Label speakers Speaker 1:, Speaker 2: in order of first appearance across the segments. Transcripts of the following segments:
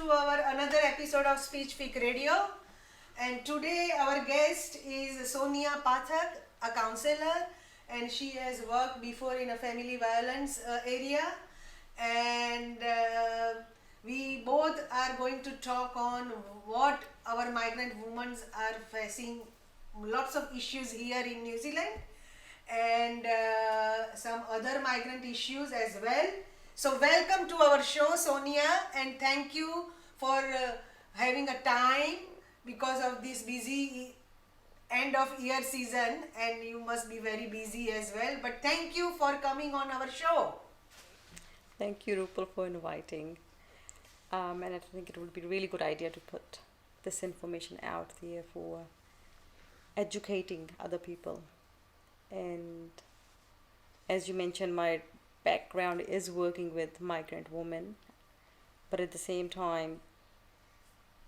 Speaker 1: to our another episode of Speech Peak Radio. And today our guest is Sonia Pathak, a counselor, and she has worked before in a family violence area. And we both are going to talk on what our migrant women are facing, lots of issues here in New Zealand, and some other migrant issues as well. So welcome to our show, Sonia, and thank you for having a time because of this busy end of year season, and you must be very busy as well. But thank you for coming on our show.
Speaker 2: Thank you, Rupal, for inviting. And I think it would be a really good idea to put this information out there for educating other people. And as you mentioned, my background is working with migrant women, but at the same time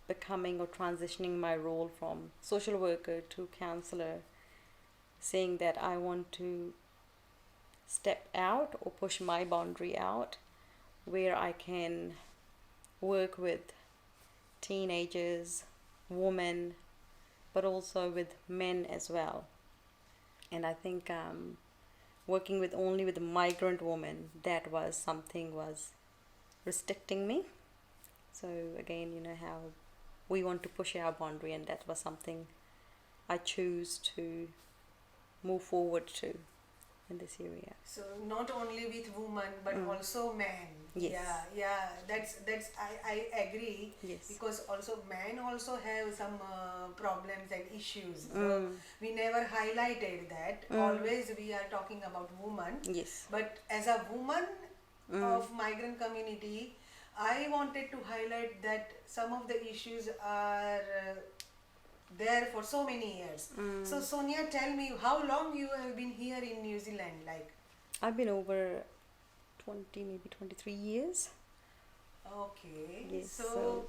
Speaker 2: becoming or transitioning my role from social worker to counselor, saying that I want to step out or push my boundary out where I can work with teenagers, women, but also with men as well. And I think working with only with a migrant woman, that was something was restricting me. So again, you know how we want to push our boundary, and that was something I choose to move forward to in this area.
Speaker 1: So not only with women but also men.
Speaker 2: Yes.
Speaker 1: Yeah. That's I agree.
Speaker 2: Yes.
Speaker 1: Because also men also have some problems and issues. So we never highlighted that. Always we are talking about women.
Speaker 2: Yes.
Speaker 1: But as a woman of migrant community, I wanted to highlight that some of the issues are there for so many years. So Sonia, tell me, how long you have been here in New Zealand? Like,
Speaker 2: I've been over 20, maybe 23 years.
Speaker 1: okay.
Speaker 2: Yes,
Speaker 1: So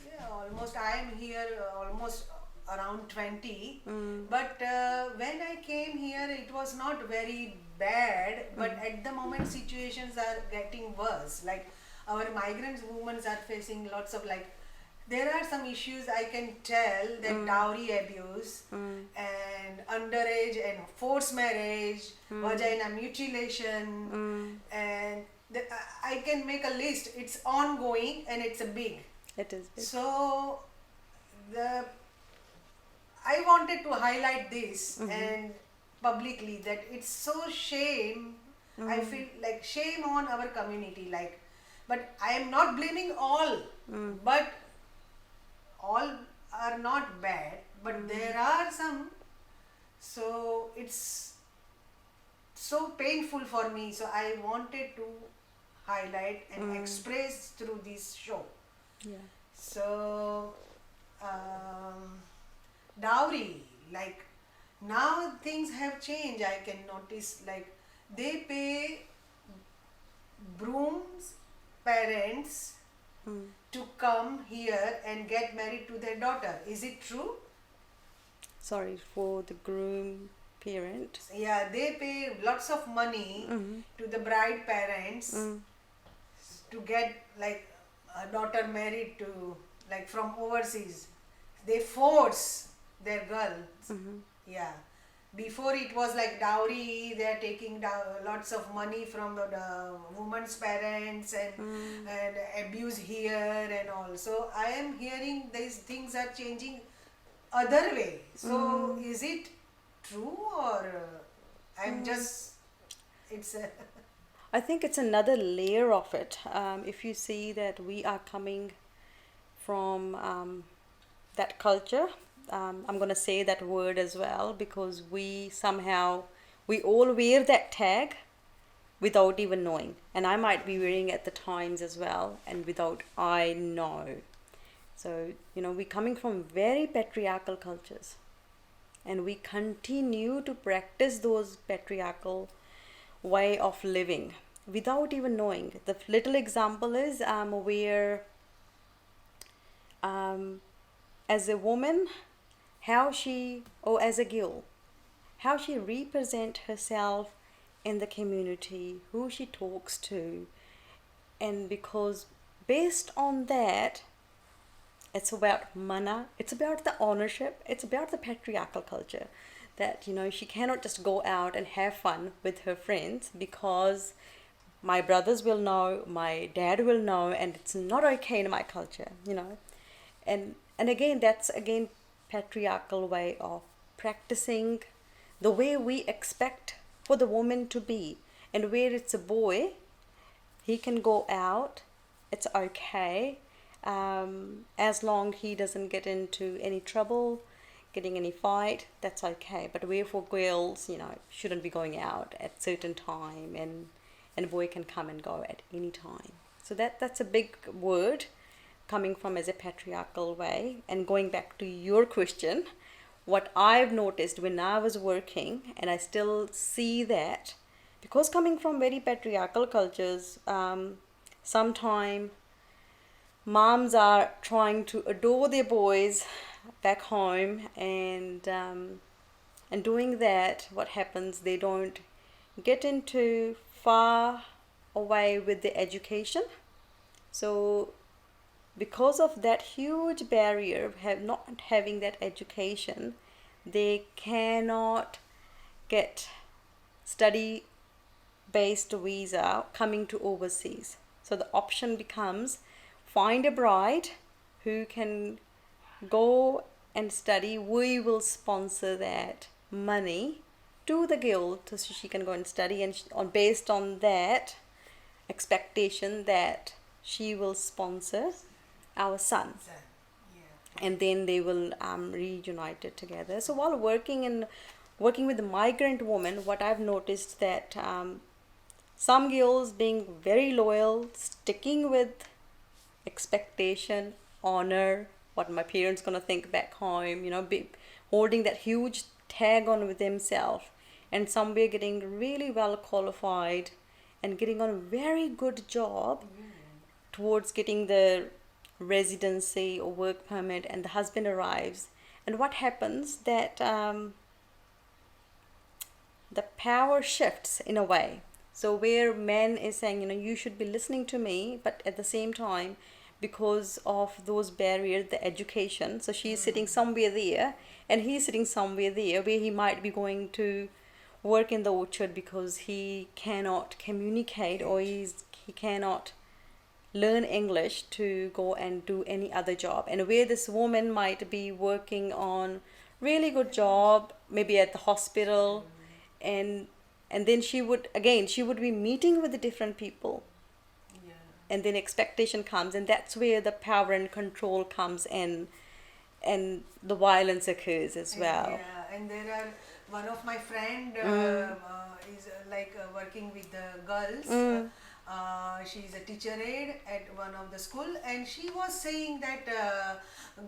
Speaker 1: yeah, almost I am here almost around 20. But when I came here, it was not very bad. But at the moment, situations are getting worse. Like our migrant women are facing lots of there are some issues I can tell that dowry abuse and underage and forced marriage, vagina mutilation, and I can make a list. It's ongoing and it's a big.
Speaker 2: It is big.
Speaker 1: So I wanted to highlight this and publicly that it's so shame. I feel like shame on our community. But I am not blaming all, but all are not bad, but there are some. So it's so painful for me. So I wanted to highlight and express through this show.
Speaker 2: Yeah.
Speaker 1: So dowry, now things have changed. I can notice they pay brooms parents to come here and get married to their daughter. Is it true?
Speaker 2: Sorry, for the groom parent.
Speaker 1: Yeah, they pay lots of money to the bride parents to get a daughter married to from overseas. They force their girls. Yeah. Before it was dowry, they are taking lots of money from the woman's parents and abuse here and all. So I am hearing these things are changing other way. So is it true or I'm just, it's a...
Speaker 2: I think it's another layer of it. If you see that we are coming from that culture, I'm going to say that word as well because we all wear that tag without even knowing. And I might be wearing it at the times as well and without I know. So, we're coming from very patriarchal cultures and we continue to practice those patriarchal way of living without even knowing. The little example is where as a woman, as a girl, how she represent herself in the community, who she talks to, and because based on that, It's about mana. It's about the ownership. It's about the patriarchal culture that, you know, she cannot just go out and have fun with her friends because my brothers will know, my dad will know, and it's not okay in my culture, you know. And again, that's again patriarchal way of practicing the way we expect for the woman to be. And where it's a boy, he can go out, it's okay, as long he doesn't get into any trouble, getting any fight, that's okay. But where for girls, you know, shouldn't be going out at certain time, and a boy can come and go at any time. So that's a big word coming from as a patriarchal way. And going back to your question, what I've noticed when I was working, and I still see that, because coming from very patriarchal cultures, sometimes moms are trying to adore their boys back home, and doing that, what happens, they don't get into far away with the education. So because of that huge barrier of not having that education, they cannot get study based visa coming to overseas. So the option becomes find a bride who can go and study. We will sponsor that money to the girl so she can go and study, and based on that expectation that she will sponsor our son, and then they will reunited together. So while working with the migrant woman, what I've noticed that some girls being very loyal, sticking with expectation, honor, what my parents gonna think back home, you know, holding that huge tag on with themselves, and somewhere getting really well qualified and getting on a very good job towards getting the residency or work permit, and the husband arrives, and what happens that the power shifts in a way. So where man is saying, you know, you should be listening to me, but at the same time, because of those barriers, the education, so she's sitting somewhere there and he's sitting somewhere there where he might be going to work in the orchard because he cannot communicate, or he cannot learn English to go and do any other job, and where this woman might be working on really good job, maybe at the hospital, and then she would be meeting with the different people, and then expectation comes, and that's where the power and control comes in, and the violence occurs as well.
Speaker 1: Yeah, and there are one of my friend is working with the girls. She's a teacher aide at one of the school, and she was saying that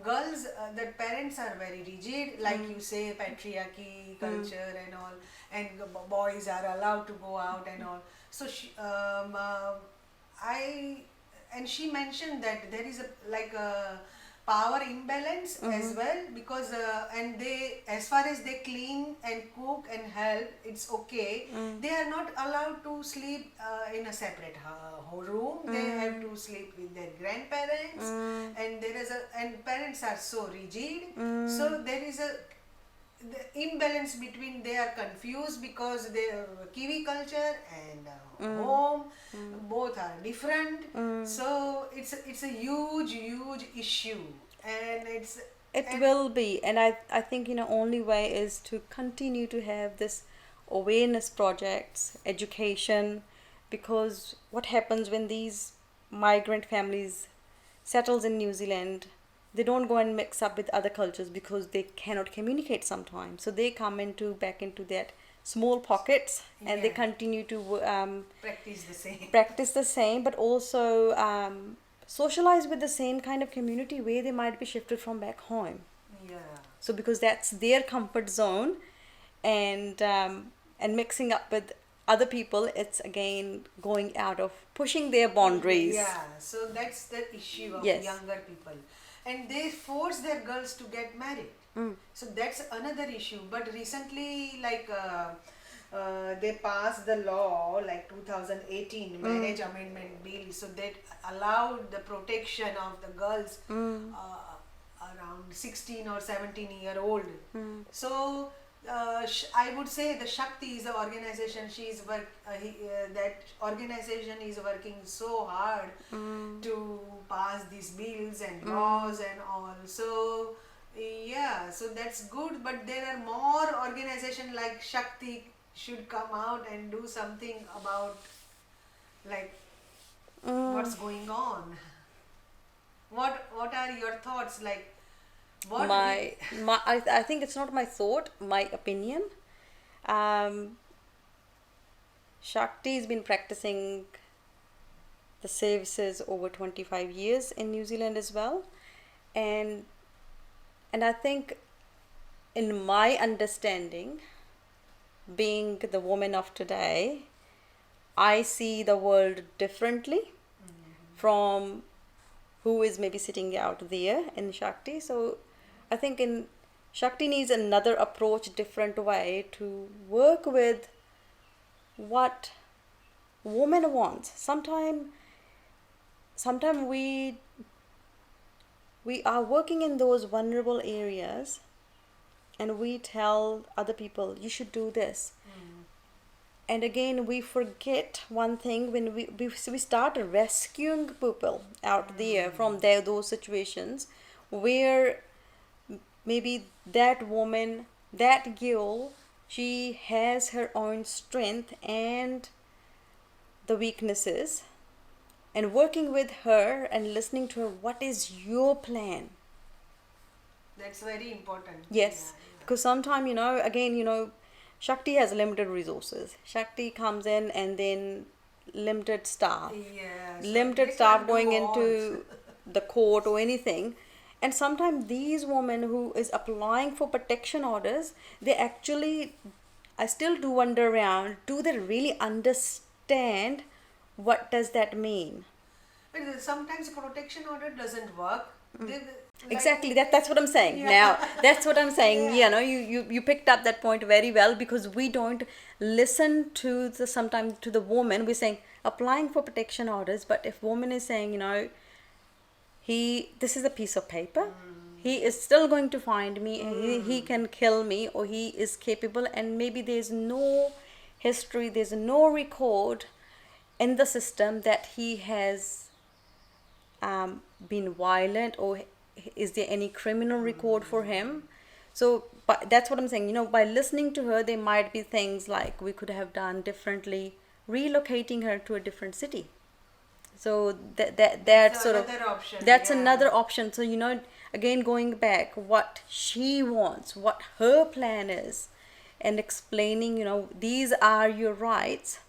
Speaker 1: girls, that parents are very rigid, like you say, patriarchy culture and all, and boys are allowed to go out and all. So she mentioned that there is a power imbalance as well, because and they, as far as they clean and cook and help, it's okay. They are not allowed to sleep in a separate room. They have to sleep with their grandparents, and parents are so rigid. So there is the imbalance between, they are confused because they Kiwi culture and home, both are different. So it's a huge issue, and
Speaker 2: it will be, and I think, you know, only way is to continue to have this awareness projects, education, because what happens when these migrant families settles in New Zealand, they don't go and mix up with other cultures because they cannot communicate sometimes. So they come back into that small pockets, and they continue to practice the same, but also socialize with the same kind of community where they might be shifted from back home. So because that's their comfort zone, and mixing up with other people, it's again going out of pushing their boundaries.
Speaker 1: So that's the issue of younger people, and they force their girls to get married. So that's another issue. But recently, they passed the law, like 2018 marriage amendment bill, so that allowed the protection of the girls around 16 or 17-year-old. So I would say the Shakti is the organization. That organization is working so hard to pass these bills and laws and all. So yeah, so that's good. But there are more organizations like Shakti should come out and do something about like what's going on. What are your thoughts, like what
Speaker 2: I think it's not my thought, my opinion. Shakti has been practicing the services over 25 years in New Zealand as well, and I think, in my understanding, being the woman of today, I see the world differently from who is maybe sitting out there in Shakti. So I think in Shakti needs another approach, different way to work with what woman wants. Sometimes we are working in those vulnerable areas and we tell other people, you should do this. And again, we forget one thing when we start rescuing people out there from those situations where maybe that woman, that girl, she has her own strength and the weaknesses, and working with her and listening to her, what is your plan?
Speaker 1: That's very important.
Speaker 2: Yes, because sometimes, again, Shakti has limited resources. Shakti comes in and then limited staff.
Speaker 1: Yes.
Speaker 2: Limited staff going into the court or anything. And sometimes these women who is applying for protection orders, they actually, I still do wonder around, do they really understand what does that mean?
Speaker 1: But sometimes protection order doesn't work.
Speaker 2: Exactly, that's what I'm saying.
Speaker 1: Yeah.
Speaker 2: Now that's what I'm saying.
Speaker 1: Yeah.
Speaker 2: You picked up that point very well, because we don't listen to sometimes to the woman. We're saying applying for protection orders, but if woman is saying, this is a piece of paper, he is still going to find me, and he can kill me, or he is capable, and maybe there's no history, there's no record in the system that he has been violent, or is there any criminal record for him. So but that's what I'm saying, by listening to her, there might be things like we could have done differently, relocating her to a different city. So that's sort of
Speaker 1: another option.
Speaker 2: That's another option. So again, going back, what she wants, what her plan is, and explaining, these are your rights,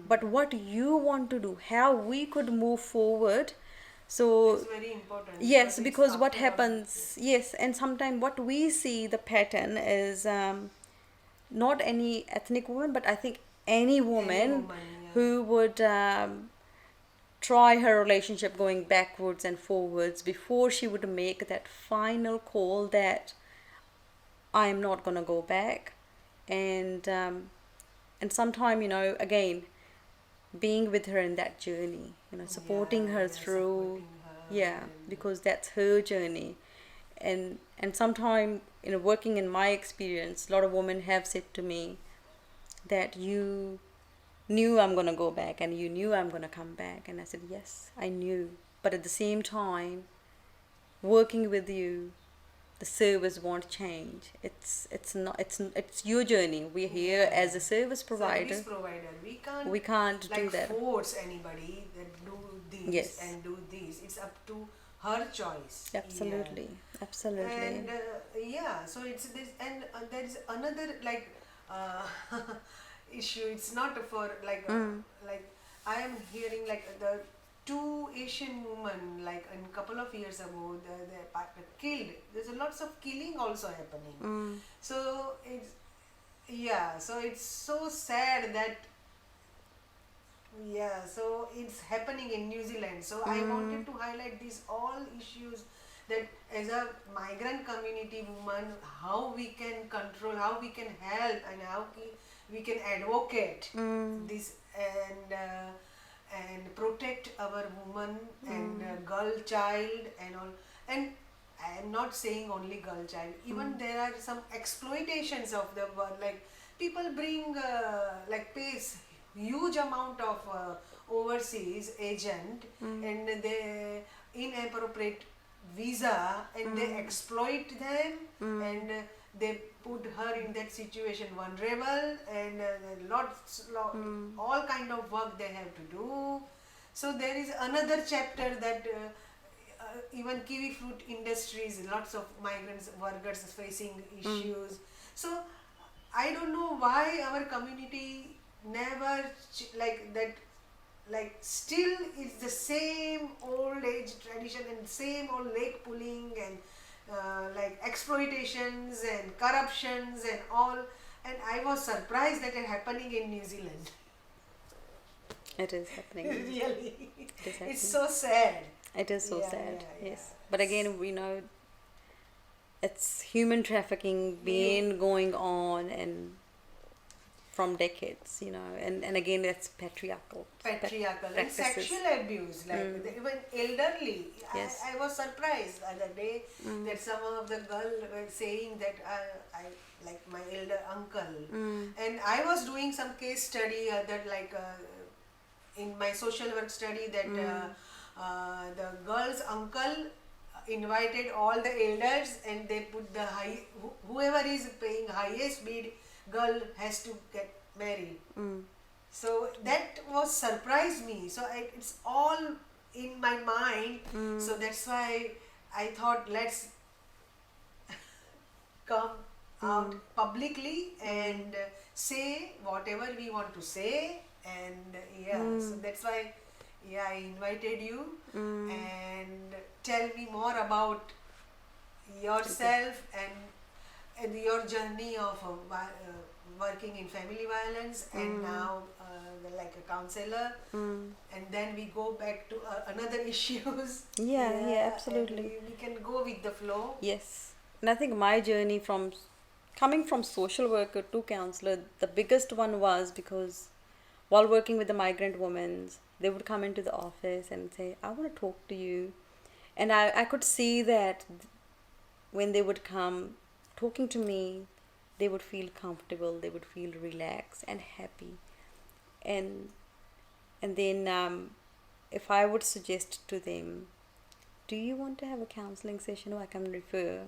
Speaker 2: but what you want to do, how we could move forward. So
Speaker 1: it's very important.
Speaker 2: yes, because what happens, yes, and sometimes what we see, the pattern is not any ethnic woman, but I think any woman who would try her relationship going backwards and forwards before she would make that final call that I'm not going to go back. And sometime, again, being with her in that journey, supporting her through, because that's her journey. And sometime, working in my experience, a lot of women have said to me that you knew I'm going to go back and you knew I'm going to come back. And I said, yes, I knew. But at the same time, working with you, the service won't change. It's your journey. We're here as a service provider. We can't do that.
Speaker 1: Force anybody that do this and do this. It's up to her choice.
Speaker 2: Absolutely.
Speaker 1: And so it's this, and there is another issue. It's not for like I am hearing the two Asian women a couple of years ago, they're killed. There's lots of killing also happening. So it's so sad that so it's happening in New Zealand. So I wanted to highlight these all issues, that as a migrant community woman, how we can control, how we can help, and how we can advocate this and protect our woman and girl child and all. And I am not saying only girl child. Even there are some exploitations of the world. Like people bring like pays huge amount of overseas agent and they inappropriate visa and they exploit them and they put her in that situation vulnerable and all kind of work they have to do. So there is another chapter that even kiwi fruit industries, lots of migrants workers facing issues. So I don't know why our community never like that, like still it's the same old age tradition and same old lake pulling and like exploitations and corruptions and all. And I was surprised that it happening in New Zealand.
Speaker 2: It is happening.
Speaker 1: Really,
Speaker 2: It is happening.
Speaker 1: it's so sad.
Speaker 2: It is so
Speaker 1: Yeah,
Speaker 2: sad.
Speaker 1: yeah,
Speaker 2: Yes,
Speaker 1: yeah.
Speaker 2: but again, we know it's human trafficking been going on and from decades, and again it's patriarchal
Speaker 1: Patriarchal and
Speaker 2: practices.
Speaker 1: sexual abuse, like even elderly.
Speaker 2: Yes.
Speaker 1: I was surprised the other day that some of the girl were saying that I like my elder uncle, and I was doing some case study that like in my social work study that the girl's uncle invited all the elders and they put the whoever is paying highest bid, girl has to get married. So that was surprised me. So it's all in my mind. So that's why I thought let's come out publicly and say whatever we want to say. And so that's why I invited you and tell me more about yourself and your journey of working in family violence and now like a counselor, and then we go back to another issues.
Speaker 2: Yeah, absolutely.
Speaker 1: And we can go with the flow.
Speaker 2: Yes, and I think my journey from coming from social worker to counselor, the biggest one was because while working with the migrant women, they would come into the office and say, I want to talk to you. And I could see that when they would come talking to me, they would feel comfortable, they would feel relaxed and happy. And then if I would suggest to them, do you want to have a counseling session or I can refer?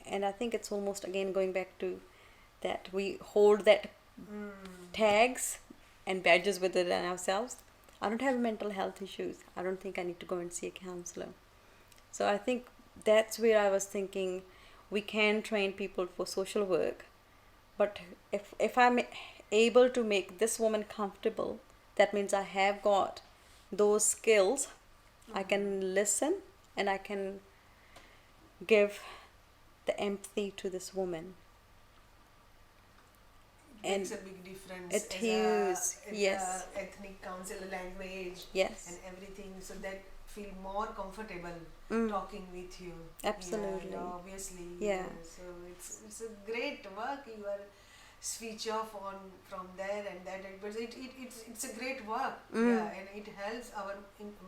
Speaker 2: And I think it's almost again going back to that we hold that tags and badges with it and ourselves. I don't have mental health issues. I don't think I need to go and see a counselor. So I think that's where I was thinking we can train people for social work, but if I'm able to make this woman comfortable, that means I have got those skills. I can listen and I can give the empathy to this woman.
Speaker 1: It makes a big difference.
Speaker 2: It
Speaker 1: as
Speaker 2: is, yes.
Speaker 1: Ethnic counselor language.
Speaker 2: Yes.
Speaker 1: And everything, so that feel more comfortable talking with you.
Speaker 2: Absolutely.
Speaker 1: Yeah, obviously.
Speaker 2: Yeah.
Speaker 1: So it's a great work. You are switch off on from there and that, but it's a great work. Yeah, and it helps our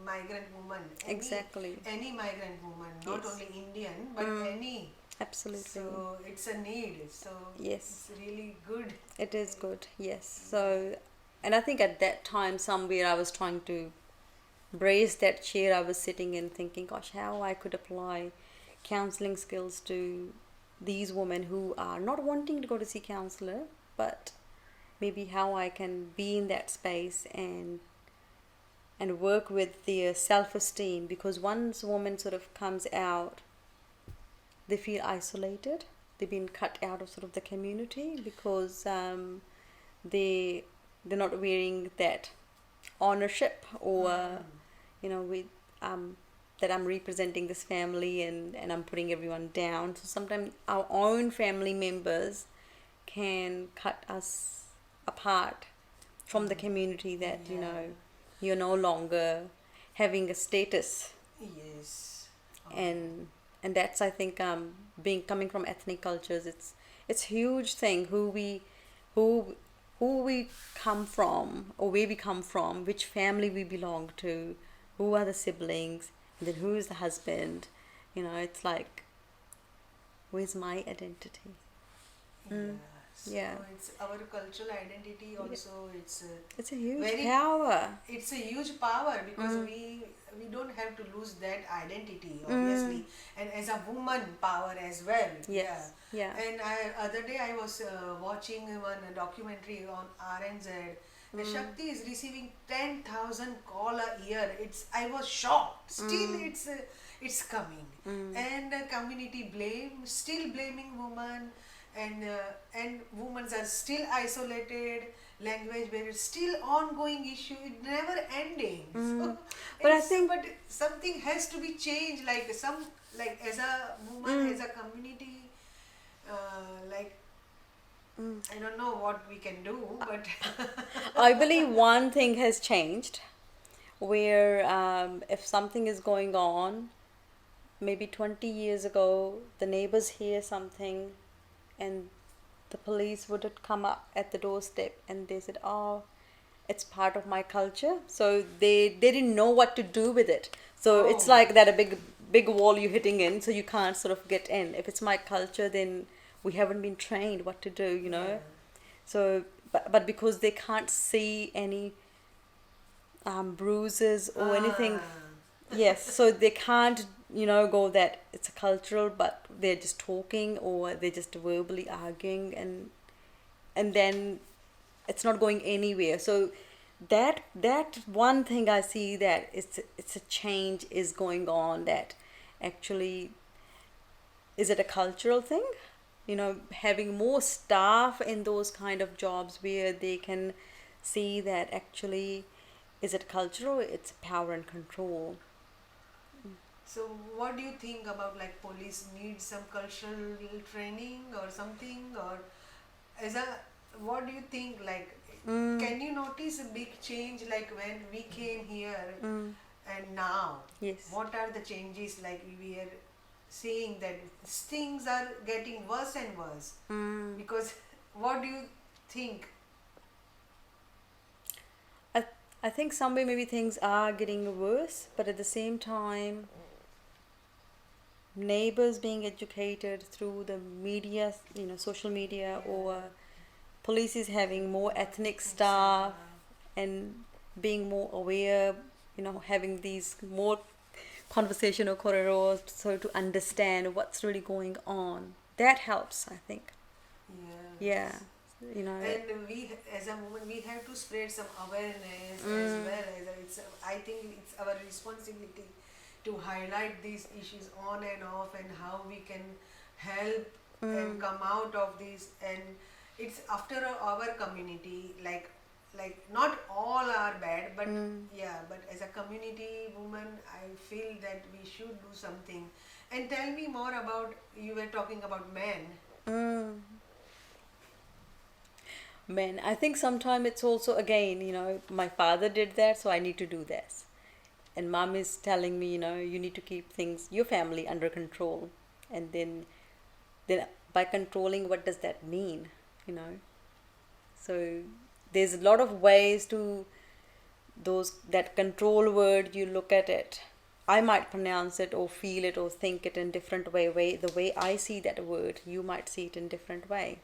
Speaker 1: migrant woman.
Speaker 2: Exactly.
Speaker 1: Any migrant woman, not
Speaker 2: Yes.
Speaker 1: only Indian, but any.
Speaker 2: Absolutely.
Speaker 1: So it's a need. So
Speaker 2: Yes.
Speaker 1: it's really good.
Speaker 2: It is good, yes. So, and I think at that time somewhere I was trying to brace that chair I was sitting in, thinking, gosh, how I could apply counseling skills to these women who are not wanting to go to see counselor, but maybe how I can be in that space and work with their self-esteem, because once a woman sort of comes out, they feel isolated. They've been cut out of sort of the community because they're not wearing that ownership or that I'm representing this family and I'm putting everyone down. So sometimes our own family members can cut us apart from the community that you're no longer having a status.
Speaker 1: Yes.
Speaker 2: And that's, I think, coming from ethnic cultures, it's huge thing who we come from, or where we come from, which family we belong to, who are the siblings, and then who is the husband, You know, it's like, where's my identity? Mm.
Speaker 1: So
Speaker 2: Yeah.
Speaker 1: it's our cultural identity also.
Speaker 2: It's a huge
Speaker 1: Very-
Speaker 2: power.
Speaker 1: It's a huge power because we don't have to lose that identity, obviously, and as a woman power as well.
Speaker 2: Yes. Yeah.
Speaker 1: And other day I was watching one documentary on RNZ. Shakti is receiving 10,000 call a year. I was shocked. Still, it's coming, and community still blaming women, and women are still isolated. Language barrier still ongoing issue. It never ending. So
Speaker 2: But I think-
Speaker 1: but something has to be changed. Like as a woman, as a community, like. I don't know what we can do, but
Speaker 2: I believe one thing has changed where if something is going on, maybe 20 years ago, the neighbors hear something and the police would have come up at the doorstep and they said, oh, it's part of my culture. So they didn't know what to do with it. So it's
Speaker 1: Oh.
Speaker 2: like that, a big wall you're hitting in, so you can't sort of get in. If it's my culture, then we haven't been trained what to do, you know.
Speaker 1: Yeah.
Speaker 2: So, but because they can't see any bruises or anything, yes, so they can't, you know, go that it's a cultural, but they're just talking or they're just verbally arguing, and then it's not going anywhere. So that one thing I see, that it's a change is going on, that actually, is it a cultural thing? You know, having more staff in those kind of jobs where they can see that actually, is it cultural? It's power and control.
Speaker 1: So what do you think about, like, police need some cultural training or something, or what do you think, like, can you notice a big change, like when we came here and now?
Speaker 2: Yes.
Speaker 1: What are the changes, like we are seeing that things are getting worse and worse? Because what do you think?
Speaker 2: I think somewhere maybe things are getting worse, but at the same time, neighbors being educated through the media, you know, social media, or police is having more ethnic staff and being more aware, you know, having these more conversational corridors, so to understand what's really going on. That helps, I think. Yeah, you know.
Speaker 1: And we, as a woman, we have to spread some awareness as well. I think it's our responsibility to highlight these issues on and off, and how we can help and come out of this. And it's after our community, like not all are bad, but but as a community woman, I feel that we should do something. And tell me more about, you were talking about men.
Speaker 2: Men, I think sometimes it's also, again, you know, my father did that, so I need to do this. And mom is telling me, you know, you need to keep things, your family, under control. And then by controlling, what does that mean, you know? So there's a lot of ways to that control word, you look at it. I might pronounce it or feel it or think it in different way. The way I see that word, you might see it in different way.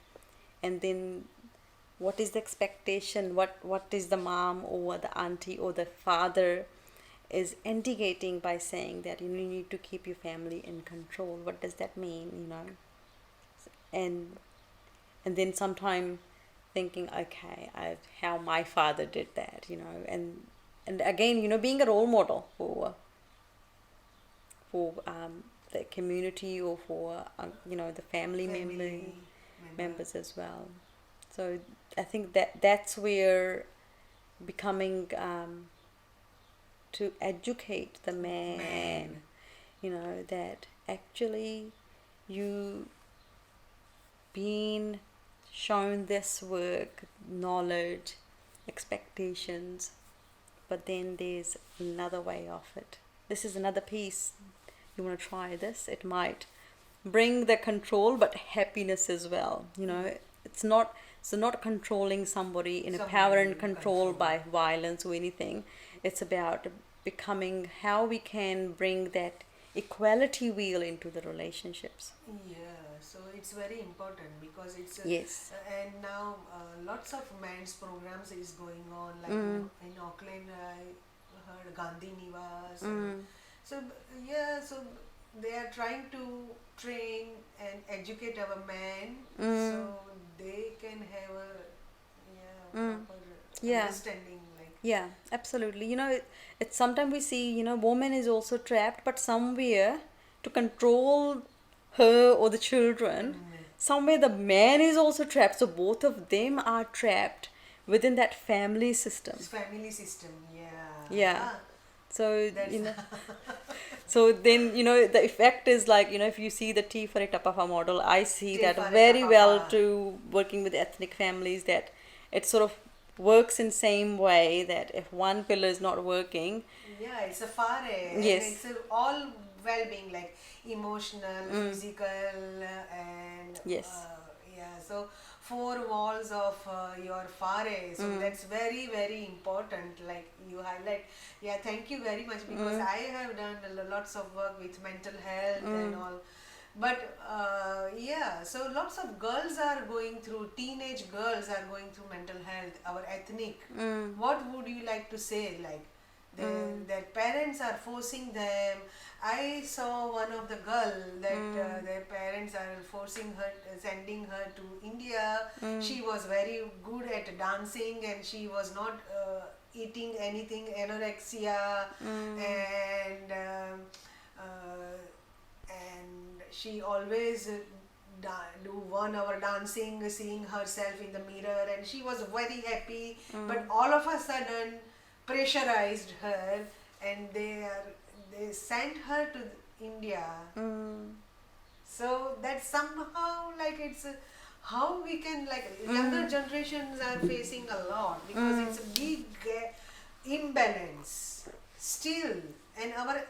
Speaker 2: And then what is the expectation? What is the mom or the auntie or the father is indicating by saying that you need to keep your family in control? What does that mean, you know? And then sometime thinking, okay, how my father did that, you know, and again, you know, being a role model for the community, or for you know, the family members as well. So I think that's where becoming to educate the man, you know, that actually you being shown this work, knowledge, expectations, but then there's another way of it. This is another piece. You want to try this? It might bring the control, but happiness as well. You know, it's not controlling somebody in a power and control by violence or anything. It's about becoming how we can bring that equality wheel into the relationships.
Speaker 1: Yeah, so it's very important because it's
Speaker 2: Yes.
Speaker 1: and now lots of men's programs is going on like in Auckland I heard Gandhi Nivas and so yeah, so they are trying to train and educate our men so they can have a proper
Speaker 2: Yeah.
Speaker 1: understanding like
Speaker 2: Yeah, absolutely. It's sometimes we see, woman is also trapped, but somewhere to control her or the children, somewhere the man is also trapped. So both of them are trapped within that family system.
Speaker 1: family system. Yeah.
Speaker 2: Yeah. So,
Speaker 1: That's
Speaker 2: so then, the effect is like, if you see the T for a Tapafa model, I see
Speaker 1: T
Speaker 2: that
Speaker 1: for a
Speaker 2: very well
Speaker 1: Tapafa.
Speaker 2: to working with ethnic families, that it sort of works in same way, that if one pillar is not working,
Speaker 1: yeah, it's a fare and
Speaker 2: yes,
Speaker 1: it's all well-being like emotional, physical, and
Speaker 2: yes,
Speaker 1: yeah. So four walls of your fare. So that's very very important. Like you highlight. Yeah, thank you very much because I have done lots of work with mental health and all. But yeah, so lots of girls are going through, teenage girls are going through mental health, our ethnic. What would you like to say? Like, their parents are forcing them. I saw one of the girl that their parents are forcing her, sending her to India. She was very good at dancing and she was not eating anything, anorexia, and and she always do 1 hour dancing, seeing herself in the mirror, and she was very happy. But all of a sudden, pressurized her, and they sent her to India. So that somehow like it's how we can like younger generations are facing a lot because it's a big imbalance still, and our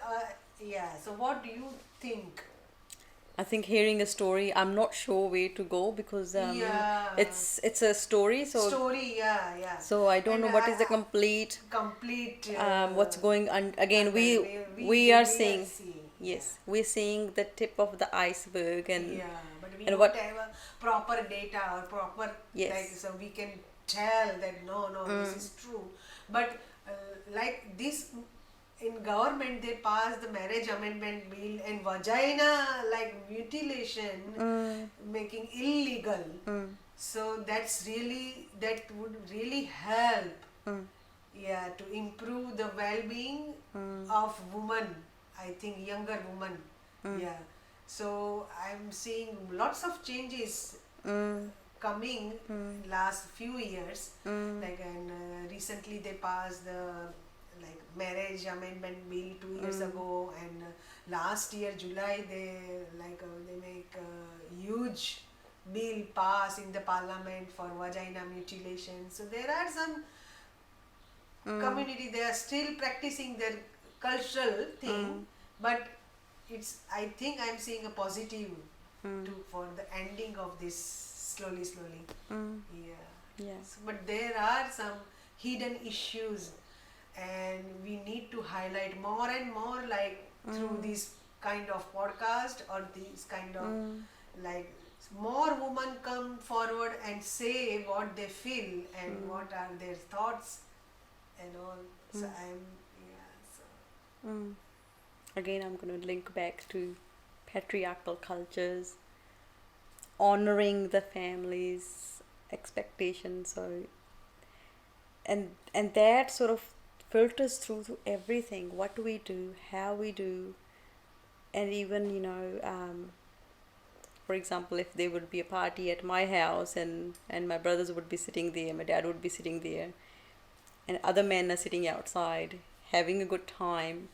Speaker 1: yeah. So what do you think?
Speaker 2: I think hearing a story, I'm not sure where to go because
Speaker 1: Yeah.
Speaker 2: it's a story, so
Speaker 1: Story, yeah, yeah.
Speaker 2: so I don't
Speaker 1: And
Speaker 2: know what is the complete
Speaker 1: complete
Speaker 2: what's going on. Again, we are seeing, yes, we're seeing the tip of the iceberg, and
Speaker 1: yeah, but we
Speaker 2: and
Speaker 1: don't
Speaker 2: what,
Speaker 1: have a proper data or proper
Speaker 2: yes,
Speaker 1: like so we can tell that no this is true. But like this in government they passed the marriage amendment bill and vagina like mutilation making illegal. So that's really that would really help. Yeah, to improve the well-being of women. I think younger women. Yeah. So I'm seeing lots of changes coming last few years. Like and recently they passed the like marriage amendment bill 2 years ago, and last year July they they make a huge bill pass in the parliament for vagina mutilation. So there are some community they are still practicing their cultural thing, but it's I think I'm seeing a positive to for the ending of this slowly. Yeah.
Speaker 2: yeah,
Speaker 1: But there are some hidden issues, and we need to highlight more and more like through this kind of podcast or these kind of like more women come forward and say what they feel and what are their thoughts and all. So I'm yeah. So
Speaker 2: again, I'm going to link back to patriarchal cultures, honoring the family's expectations. So, and that sort of filters through to everything, what we do, how we do, and even for example, if there would be a party at my house and my brothers would be sitting there, my dad would be sitting there, and other men are sitting outside having a good time,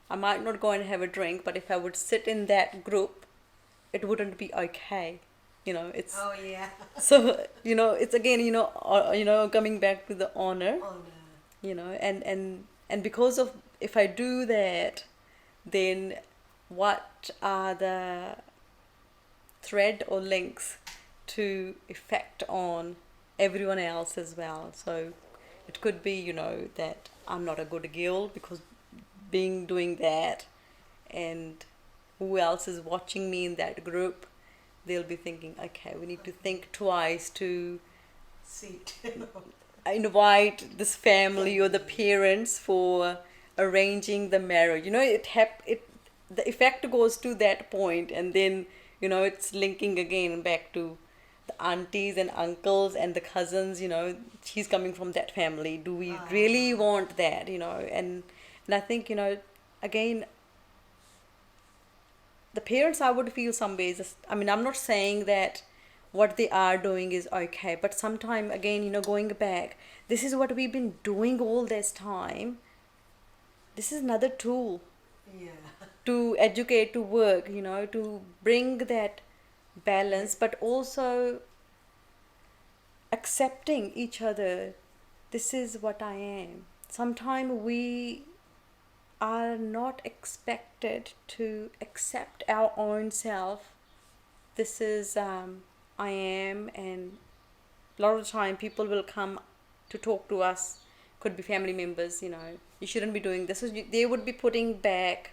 Speaker 2: I might not go and have a drink, but if I would sit in that group, it wouldn't be okay. It's
Speaker 1: oh yeah.
Speaker 2: so it's again coming back to the honor,
Speaker 1: Oh
Speaker 2: and because of, if I do that, then what are the thread or links to effect on everyone else as well? So it could be that I'm not a good girl because doing that, and who else is watching me in that group, they'll be thinking, okay, we need to think twice to
Speaker 1: Sit.
Speaker 2: invite this family or the parents for arranging the marriage. It the effect goes to that point, and then it's linking again back to the aunties and uncles and the cousins. She's coming from that family. Do we really want that? And I think again, the parents, I would feel some ways. I mean, I'm not saying that what they are doing is okay, but sometime again, going back, this is what we've been doing all this time. This is another tool
Speaker 1: Yeah.
Speaker 2: to educate, to work, to bring that balance, but also accepting each other. This is what I am. Sometimes we are not expected to accept our own self. This is I am, and a lot of the time people will come to talk to us, could be family members, you shouldn't be doing this. So they would be putting back,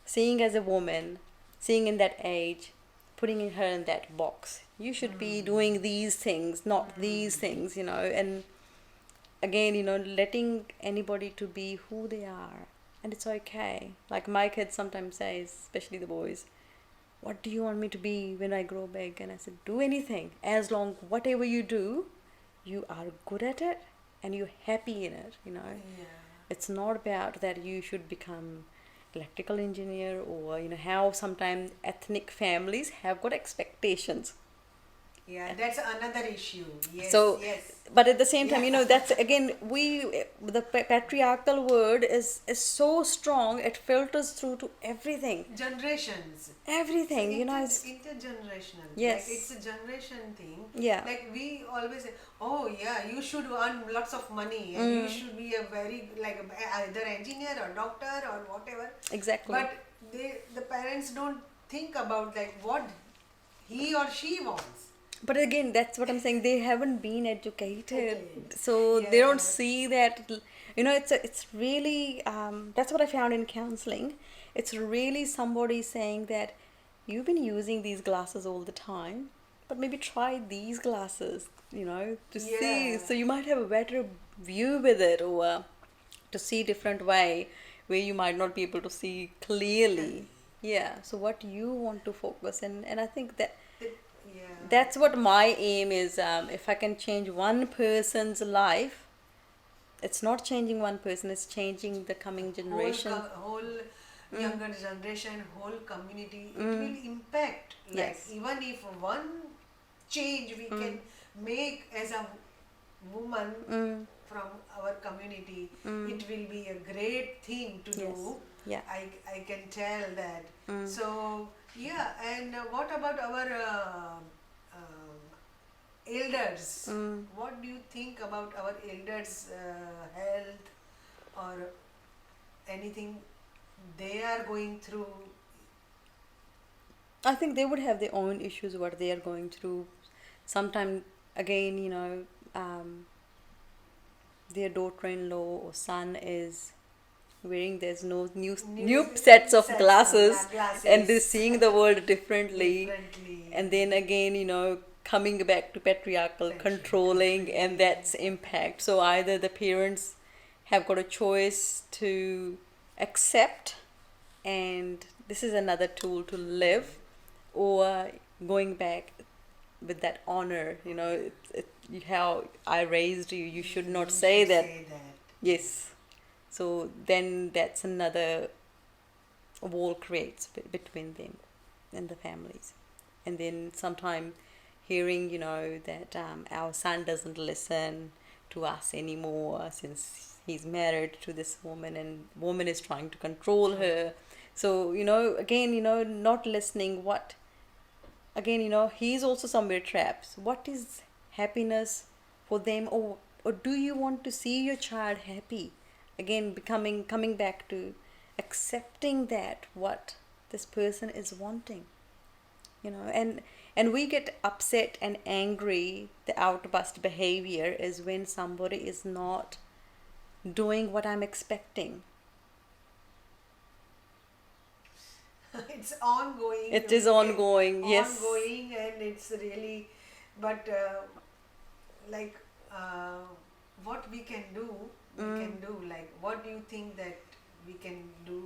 Speaker 2: seeing as a woman, seeing in that age, putting her in that box. You should be doing these things, not these things, and again, letting anybody to be who they are. And it's okay. Like my kids sometimes say, especially the boys, what do you want me to be when I grow big? And I said, do anything. As long whatever you do, you are good at it and you're happy in it,
Speaker 1: Yeah.
Speaker 2: It's not about that you should become electrical engineer or, how sometimes ethnic families have got expectations.
Speaker 1: Yeah, that's another issue. Yes,
Speaker 2: So,
Speaker 1: yes.
Speaker 2: but at the same time,
Speaker 1: Yeah.
Speaker 2: that's again, the patriarchal word is so strong, it filters through to everything.
Speaker 1: Generations.
Speaker 2: Everything,
Speaker 1: It's
Speaker 2: it's,
Speaker 1: intergenerational.
Speaker 2: Yes.
Speaker 1: Like it's a generation thing.
Speaker 2: Yeah.
Speaker 1: Like we always say, oh yeah, you should earn lots of money and you should be a very either engineer or doctor or whatever.
Speaker 2: Exactly.
Speaker 1: But the parents don't think about like what he or she wants.
Speaker 2: But again, that's what I'm saying. They haven't been educated,
Speaker 1: Okay.
Speaker 2: so they don't
Speaker 1: Yeah.
Speaker 2: see that. It's really that's what I found in counseling. It's really somebody saying that you've been using these glasses all the time, but maybe try these glasses. To see,
Speaker 1: Yeah.
Speaker 2: so you might have a better view with it, or to see different way where you might not be able to see clearly. Yeah. So what you want to focus, and I think that
Speaker 1: Yeah.
Speaker 2: that's what my aim is. If I can change one person's life, it's not changing one person, it's changing the coming generation.
Speaker 1: Whole younger generation, whole community, it will impact. Like
Speaker 2: Yes.
Speaker 1: even if one change we can make as a woman from our community, it will be a great thing to
Speaker 2: Yes.
Speaker 1: do.
Speaker 2: Yeah.
Speaker 1: I can tell that. So yeah, and what about our elders? What do you think about our elders' health or anything they are going through?
Speaker 2: I think they would have their own issues, what they are going through. Sometimes, again, their daughter-in-law or son is wearing there's no new sets of glasses, and they're seeing the world differently. And then again, coming back to patriarchal controlling, and that's impact. So either the parents have got a choice to accept, and this is another tool to live, or going back with that honor, how I raised you, you should not say that. Yes. So then that's another wall creates between them and the families. And then sometime hearing, that our son doesn't listen to us anymore since he's married to this woman and woman is trying to control her. So, again, not listening what, again, he's also somewhere trapped. So what is happiness for them, or do you want to see your child happy? Again, coming back to accepting that what this person is wanting, and we get upset and angry. The outburst behavior is when somebody is not doing what I'm expecting.
Speaker 1: it's ongoing.
Speaker 2: It is ongoing, yes.
Speaker 1: Ongoing, and it's really, but like what we can do, like what do you think that we can do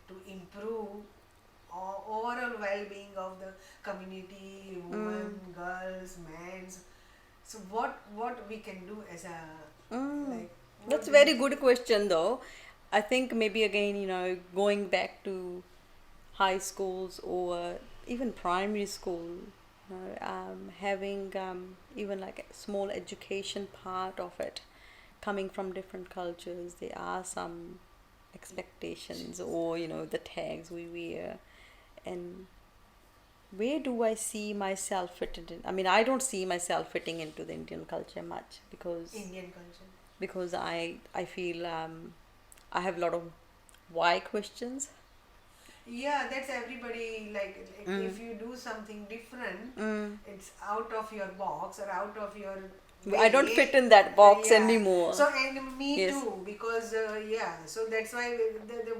Speaker 1: to improve overall well-being of the community, women, girls, men? So what we can do as a like? what
Speaker 2: That's a
Speaker 1: do
Speaker 2: very
Speaker 1: you
Speaker 2: good question, though. I think maybe again, going back to high schools or even primary school, having even like a small education part of it, coming from different cultures, there are some expectations or the tags we wear, and where do I see myself fitted in? I mean, I don't see myself fitting into the Indian culture much because
Speaker 1: Indian culture?
Speaker 2: I feel I have a lot of why questions.
Speaker 1: Yeah, that's everybody. Like if you do something different, it's out of your box or out of your
Speaker 2: I don't
Speaker 1: way.
Speaker 2: fit in that box
Speaker 1: Yeah.
Speaker 2: anymore.
Speaker 1: So and me
Speaker 2: Yes.
Speaker 1: too, because yeah. So that's why the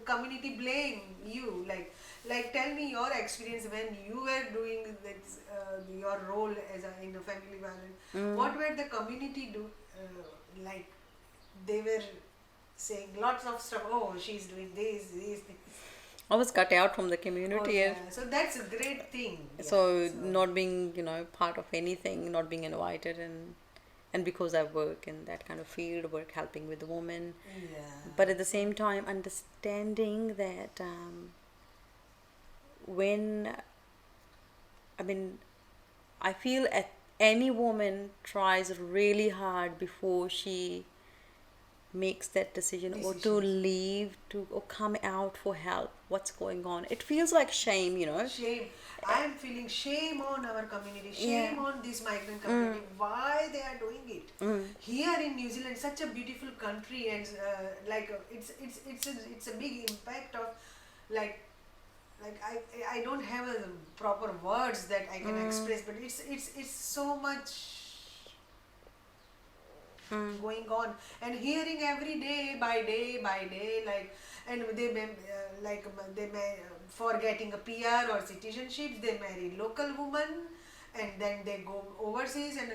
Speaker 1: community blame you. Like tell me your experience when you were doing this, your role as in a family violence. What were the community do like? They were saying lots of stuff. Oh, she's doing this.
Speaker 2: I was cut out from the
Speaker 1: Oh
Speaker 2: community.
Speaker 1: yeah, so that's a great thing. Yeah.
Speaker 2: So not being, part of anything, not being invited, and because I work in that kind of field, work helping with the women,
Speaker 1: Yeah.
Speaker 2: but at the same time understanding that when I mean I feel any woman tries really hard before she makes that decision or to
Speaker 1: Decisions.
Speaker 2: leave or come out for help, what's going on, it feels like shame.
Speaker 1: Shame. I am feeling shame on our community. Shame
Speaker 2: Yeah.
Speaker 1: on this migrant community. Why they are doing it? Here in New Zealand, such a beautiful country, and it's a big impact of like I don't have a proper words that I can express, but it's so much going on and hearing every day by day, like, and they may for getting a PR or citizenship they marry local woman and then they go overseas, and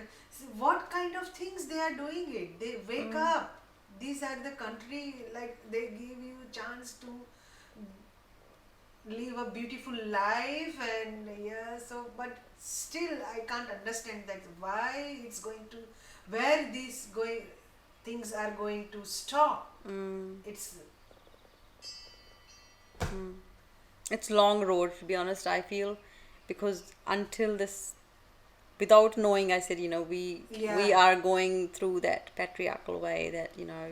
Speaker 1: what kind of things they are doing it. They wake up, these are the country, like they give you chance to live a beautiful life, and yeah, so but still I can't understand that why it's going to, where these going things are going to stop. It's
Speaker 2: It's long road, to be honest, I feel, because until this, without knowing, I said, we
Speaker 1: Yeah.
Speaker 2: are going through that patriarchal way that,
Speaker 1: yeah,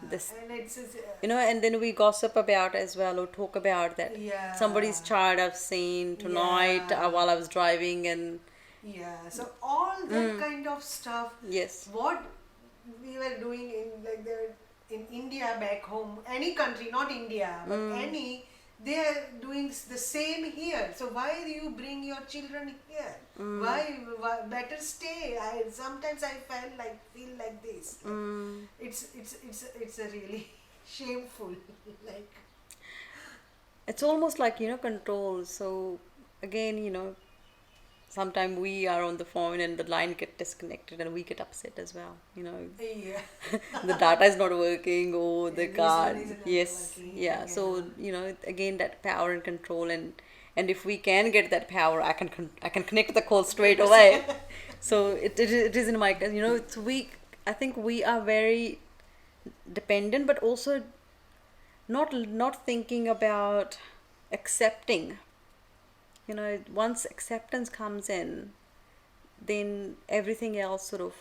Speaker 2: this,
Speaker 1: and it's
Speaker 2: and then we gossip about as well, or talk about that
Speaker 1: yeah,
Speaker 2: somebody's child I've seen tonight
Speaker 1: Yeah.
Speaker 2: while I was driving, and
Speaker 1: yeah, so all that kind of stuff.
Speaker 2: yes.
Speaker 1: What we were doing in like the in India back home, any country, not India, but any, they are doing the same here. So why do you bring your children here? Why better stay? Sometimes I feel like this. It's a really shameful. Like
Speaker 2: It's almost like, control. So again, sometimes we are on the phone and the line get disconnected and we get upset as well.
Speaker 1: yeah,
Speaker 2: The data is not working or the
Speaker 1: this one
Speaker 2: card.
Speaker 1: is not
Speaker 2: Yes,
Speaker 1: working,
Speaker 2: yeah. So
Speaker 1: yeah.
Speaker 2: again, that power and control, and if we can get that power, I can connect the call straight away. So it is in my, it's we. I think we are very dependent, but also not thinking about accepting. Once acceptance comes in, then everything else sort of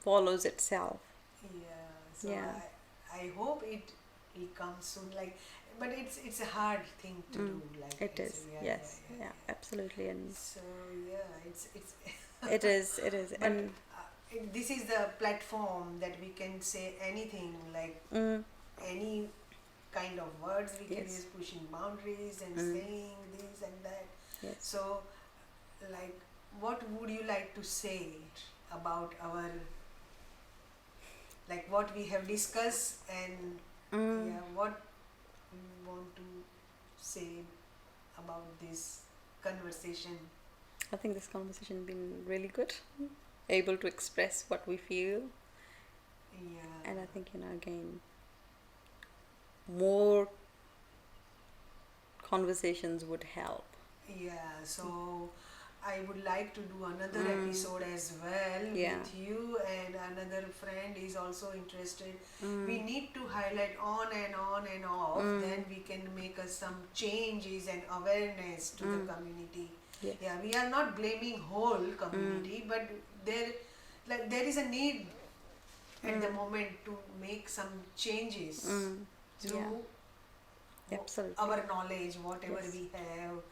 Speaker 2: follows itself.
Speaker 1: Yeah, so
Speaker 2: Yeah.
Speaker 1: I hope it comes soon. Like, but it's a hard thing to do. Like
Speaker 2: It
Speaker 1: it's-
Speaker 2: is,
Speaker 1: yeah,
Speaker 2: yes,
Speaker 1: yeah,
Speaker 2: yeah,
Speaker 1: yeah.
Speaker 2: absolutely, and
Speaker 1: So yeah, it's
Speaker 2: it is,
Speaker 1: but
Speaker 2: and
Speaker 1: this is the platform that we can say anything, like any kind of words we can
Speaker 2: Yes.
Speaker 1: use, pushing boundaries and saying this and that.
Speaker 2: yes.
Speaker 1: So, like, what would you like to say about our, like, what we have discussed, and yeah, what we want to say about this conversation?
Speaker 2: I think this conversation has been really good. Able to express what we feel.
Speaker 1: Yeah.
Speaker 2: And I think, again, more conversations would help.
Speaker 1: Yeah, so I would like to do another episode as well
Speaker 2: Yeah.
Speaker 1: with you, and another friend is also interested.
Speaker 2: Mm.
Speaker 1: We need to highlight on and on and off, then we can make us some changes and awareness to the community.
Speaker 2: Yes.
Speaker 1: Yeah, we are not blaming whole community, but there is a need at the moment to make some changes through
Speaker 2: Absolutely.
Speaker 1: our knowledge, whatever
Speaker 2: Yes.
Speaker 1: we have.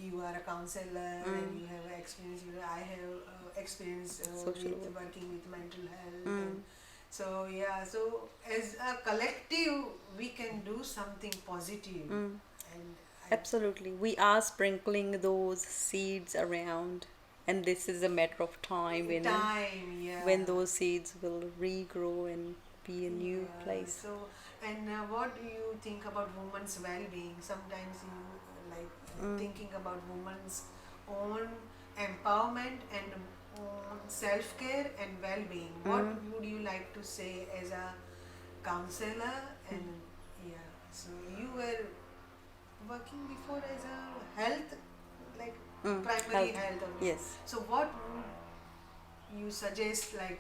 Speaker 1: You are a counselor and you have experience. I have experience
Speaker 2: Social
Speaker 1: with
Speaker 2: work.
Speaker 1: working with mental health. And so yeah, so as a collective, we can do something positive. And
Speaker 2: Absolutely. We are sprinkling those seeds around, and this is a matter of time when those seeds will regrow and be a new
Speaker 1: Yeah,
Speaker 2: place.
Speaker 1: So, and what do you think about women's well-being? Sometimes you thinking about women's own empowerment and own self-care and well-being. What would you like to say as a counselor? And yeah, so you were working before as a health, like primary health.
Speaker 2: Yes.
Speaker 1: So what would you suggest that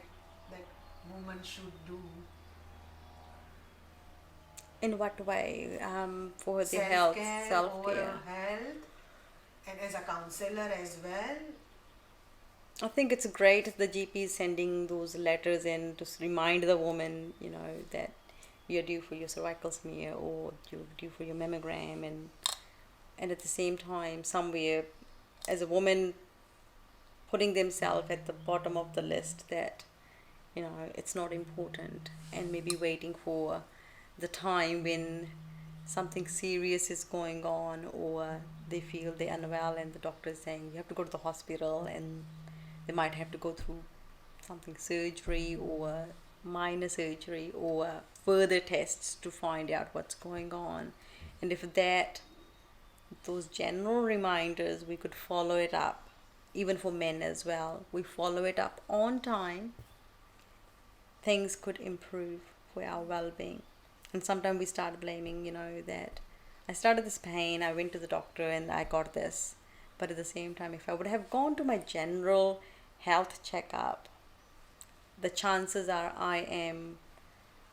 Speaker 1: women should do?
Speaker 2: In what way? For the
Speaker 1: Self-care,
Speaker 2: self-care.
Speaker 1: overall health, and as a counselor as well.
Speaker 2: I think it's great the GP is sending those letters in to remind the woman, that you're due for your cervical smear or you're due for your mammogram, and at the same time, somewhere, as a woman, putting themselves at the bottom of the list that, it's not important, and maybe waiting for the time when something serious is going on, or they feel they're unwell and the doctor is saying you have to go to the hospital, and they might have to go through something surgery or minor surgery or further tests to find out what's going on. And if those general reminders, we could follow it up, even for men as well, we follow it up on time, things could improve for our well-being. And sometimes we start blaming, that I started this pain, I went to the doctor and I got this. But at the same time, if I would have gone to my general health checkup, the chances are I am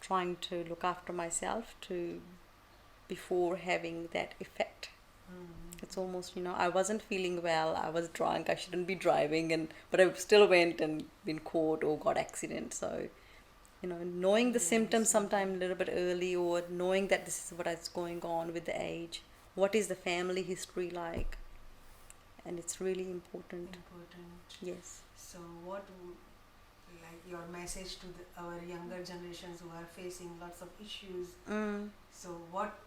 Speaker 2: trying to look after myself before having that effect. It's almost, I wasn't feeling well, I was drunk, I shouldn't be driving, but I still went and been caught or got accident. So, knowing the symptoms sometime a little bit early, or knowing that this is what is going on with the age, what is the family history like, and it's really important. Yes.
Speaker 1: So what would your message to our younger generations who are facing lots of issues? So what,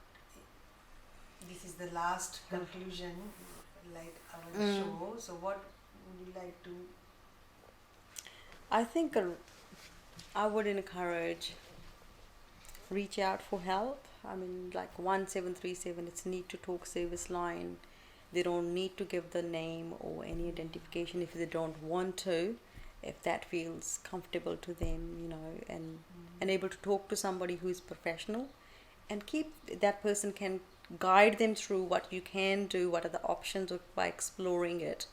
Speaker 1: this is the last conclusion, our show, so what would you like to?
Speaker 2: I think I would encourage reach out for help. 1737, it's Need to Talk service line. They don't need to give the name or any identification if they don't want to, if that feels comfortable to them, and able to talk to somebody who is professional, and that person can guide them through what you can do, what are the options by exploring it.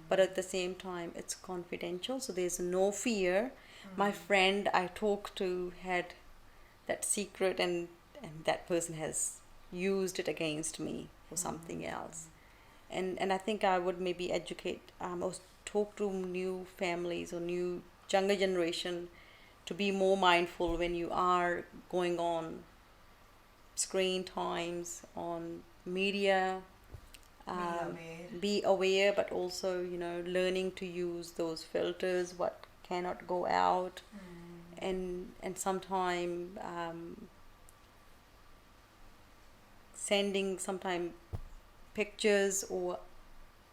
Speaker 2: But at the same time, it's confidential, so there's no fear. My friend I talked to had that secret, and that person has used it against me for something else. And I think I would maybe educate or talk to new families or new younger generation to be more mindful when you are going on screen times, on media. Be aware, but also, learning to use those filters, what cannot go out, and sometime sending sometime pictures or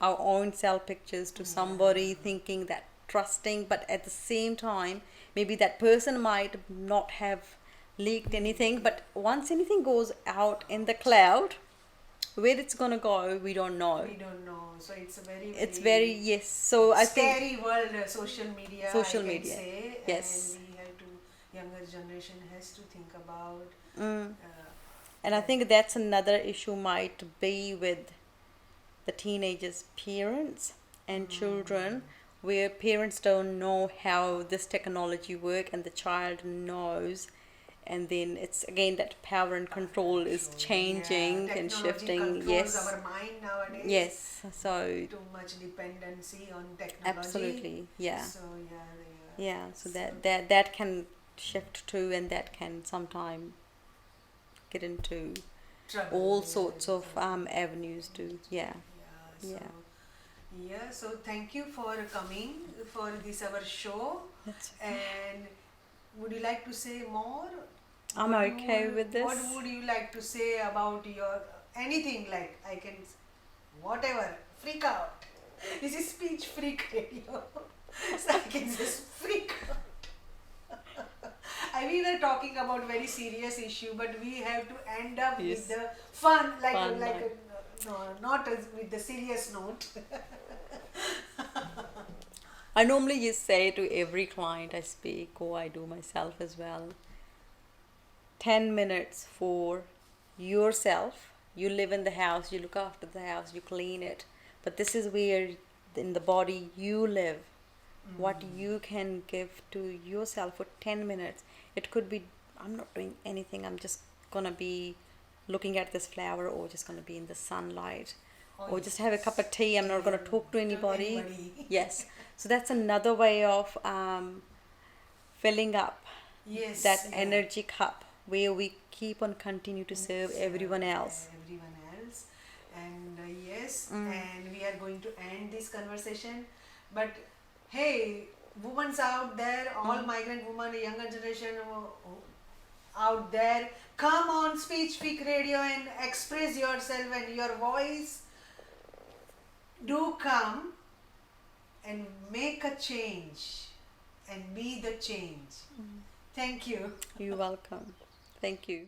Speaker 2: our own self pictures to somebody, thinking that trusting, but at the same time maybe that person might not have leaked anything, but once anything goes out in the cloud, where it's gonna go, we don't know.
Speaker 1: We don't know. So it's a very,
Speaker 2: It's very, yes. So I think
Speaker 1: scary world, social media,
Speaker 2: social
Speaker 1: I can
Speaker 2: media.
Speaker 1: say.
Speaker 2: Yes.
Speaker 1: And we have to, younger generation has to think about.
Speaker 2: Mm.
Speaker 1: Uh,
Speaker 2: And I think that's another issue might be with the teenagers' parents and children, where parents don't know how this technology work and the child knows, and then it's again that power and control is changing
Speaker 1: yeah,
Speaker 2: and
Speaker 1: technology
Speaker 2: shifting.
Speaker 1: controls
Speaker 2: Yes,
Speaker 1: our mind nowadays.
Speaker 2: yes. So
Speaker 1: Too much dependency on technology.
Speaker 2: absolutely, yeah,
Speaker 1: So
Speaker 2: yeah. So
Speaker 1: So-
Speaker 2: that can shift too, and that can sometime get into
Speaker 1: trouble.
Speaker 2: all
Speaker 1: Yeah,
Speaker 2: sorts of
Speaker 1: exactly.
Speaker 2: avenues too. Yeah.
Speaker 1: Yeah.
Speaker 2: Yeah.
Speaker 1: Yeah. So thank you for coming for this our show.
Speaker 2: That's
Speaker 1: And would you like to say more?
Speaker 2: I'm okay with this.
Speaker 1: What would you like to say about your anything, like I can whatever, freak out. This is speech freak radio. So I can just freak out. We were talking about very serious issue, but we have to end up
Speaker 2: Yes.
Speaker 1: with the fun,
Speaker 2: Fun,
Speaker 1: no, not as with the serious note.
Speaker 2: I normally just say to every client I speak, or I do myself as well, 10 minutes for yourself. You live in the house, you look after the house, you clean it. But this is where in the body you live. What you can give to yourself for 10 minutes. It could be, I'm not doing anything, I'm just gonna be looking at this flower, or just gonna be in the sunlight, or just have a cup of tea. I'm not gonna talk to anybody. Yes. So that's another way of filling up
Speaker 1: Yes.
Speaker 2: that
Speaker 1: yeah.
Speaker 2: energy cup where we keep on continue to serve everyone else.
Speaker 1: Everyone else. And yes, and we are going to end this conversation. But hey, women's out there, all migrant women, younger generation out there, come on Speech Peak Radio and express yourself and your voice. Do come and make a change and be the change. Thank you.
Speaker 2: You're welcome. Thank you.